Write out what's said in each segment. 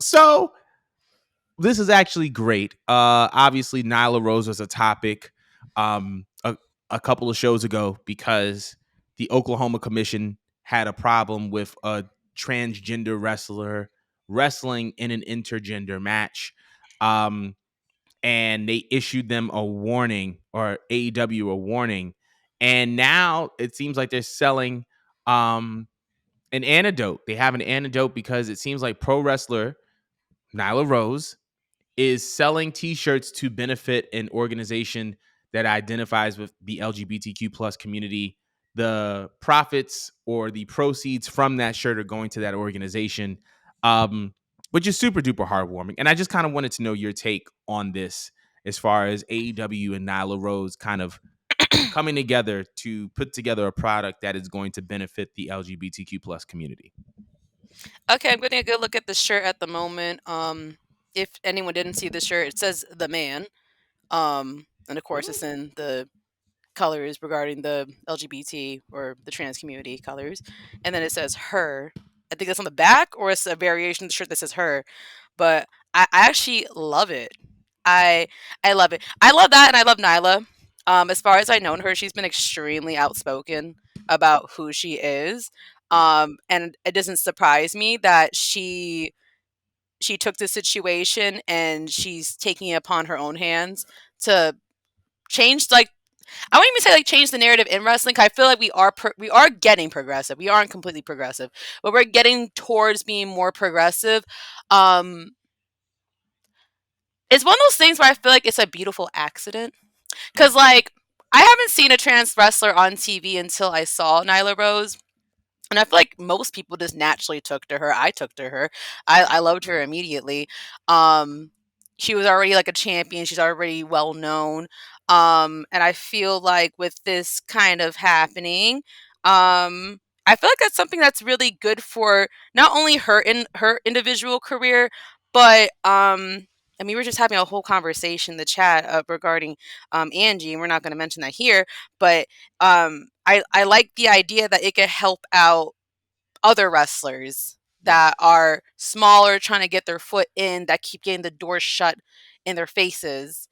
So this is actually great. Obviously, Nyla Rose was a topic um, a couple of shows ago because the Oklahoma Commission had a problem with a transgender wrestler wrestling in an intergender match. And they issued them a warning, or AEW a warning. And now it seems like they're selling an antidote. They have an antidote because it seems like pro wrestler Nyla Rose is selling t-shirts to benefit an organization that identifies with the LGBTQ plus community. The profits or the proceeds from that shirt are going to that organization, which is super duper heartwarming. And I just kind of wanted to know your take on this, as far as AEW and Nyla Rose kind of coming together to put together a product that is going to benefit the LGBTQ plus community. Okay, I'm getting a good look at the shirt at the moment. If anyone didn't see the shirt, it says "the man," and of course, Ooh. it's in the colors regarding the LGBT or the trans community colors, and then it says "her." I think that's on the back, or it's a variation of the shirt that says "her." But I actually love it. I I love it. I love that, and I love Nyla. As far as I known her, she's been extremely outspoken about who she is. Yeah. And it doesn't surprise me that she took the situation and she's taking it upon her own hands to change, like, I wouldn't even say like change the narrative in wrestling. 'Cause I feel like we are getting progressive. We aren't completely progressive, but we're getting towards being more progressive. Um, it's one of those things where I feel like it's a beautiful accident. Cause Mm, like I haven't seen a trans wrestler on TV until I saw Nyla Rose. And I feel like most people just naturally took to her. I took to her. I loved her immediately. Um, she was already like a champion. She's already well known. And I feel like with this kind of happening, I feel like that's something that's really good for not only her in her individual career, but and we were just having a whole conversation in the chat regarding Angie, and we're not going to mention that here, but I like the idea that it could help out other wrestlers yeah. that are smaller, trying to get their foot in, that keep getting the door shut in their faces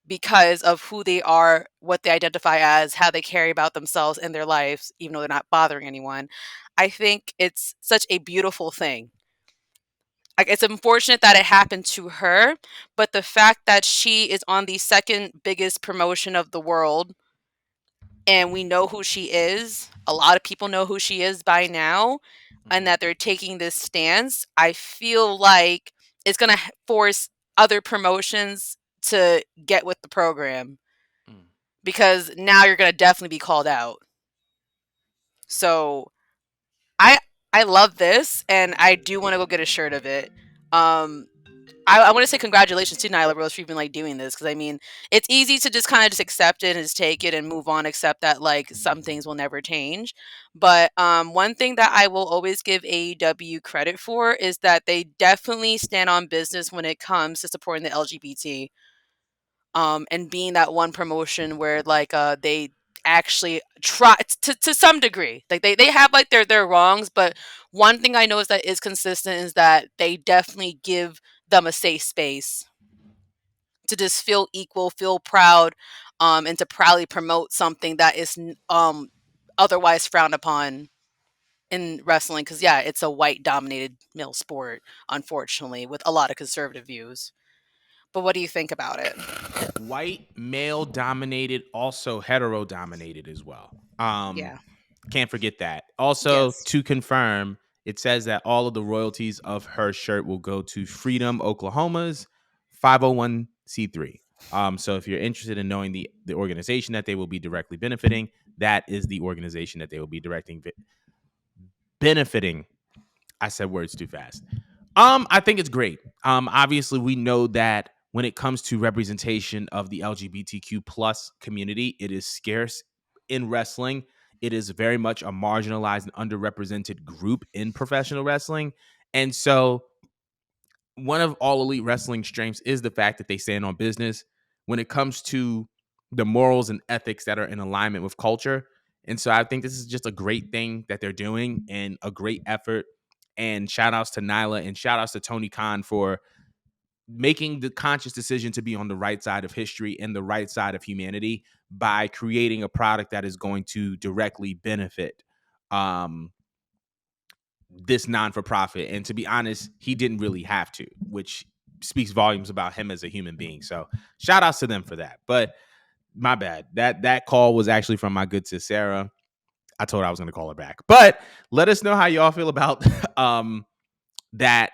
because of who they are, what they identify as, how they carry about themselves in their lives, even though they're not bothering anyone. I think it's such a beautiful thing. Like, it's unfortunate that it happened to her, but the fact that she is on the second biggest promotion of the world and we know who she is. A lot of people know who she is by now, and Mhm. that they're taking this stance. I feel like it's going to force other promotions to get with the program Mm. because now you're going to definitely be called out. So I I love this, and I do want to go get a shirt of it. Um, I want to say congratulations to Nyla Rose for even like doing this because I mean it's easy to just kind of just accept it and just take it and move on, accept that like some things will never change. But one thing that I will always give AEW credit for is that they definitely stand on business when it comes to supporting the LGBT, and being that one promotion where like they actually try to some degree, like they have like their wrongs, but one thing I know is that is consistent is that they definitely give them a safe space to just feel equal, feel proud, and to proudly promote something that is otherwise frowned upon in wrestling, because yeah, it's a white dominated male sport, unfortunately, with a lot of conservative views. But what do you think about it? White, male dominated, also hetero dominated as well. Yeah. Can't forget that. Also, Yes. to confirm, it says that all of the royalties of her shirt will go to Freedom Oklahoma's 501c3. So if you're interested in knowing the organization that they will be directly benefiting, that is the organization that they will be directing benefiting. I said words too fast. I think it's great. Obviously, we know that when it comes to representation of the LGBTQ plus community, it is scarce in wrestling. It is very much a marginalized and underrepresented group in professional wrestling. And so, one of All Elite Wrestling strengths is the fact that they stand on business when it comes to the morals and ethics that are in alignment with culture. And so, I think this is just a great thing that they're doing and a great effort. And shout outs to Nyla and shout outs to Tony Khan for making the conscious decision to be on the right side of history and the right side of humanity by creating a product that is going to directly benefit um, this non-for-profit. And to be honest, he didn't really have to, which speaks volumes about him as a human being. So shout outs to them for that. But my bad. That call was actually from my good sis Sarah. I told her I was going to call her back. But let us know how y'all feel about that.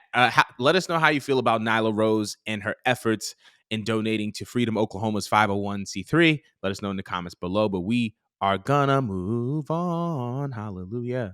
Let us know how you feel about Nyla Rose and her efforts in donating to Freedom Oklahoma's 501c3. Let us know in the comments below. But we are gonna move on. Hallelujah.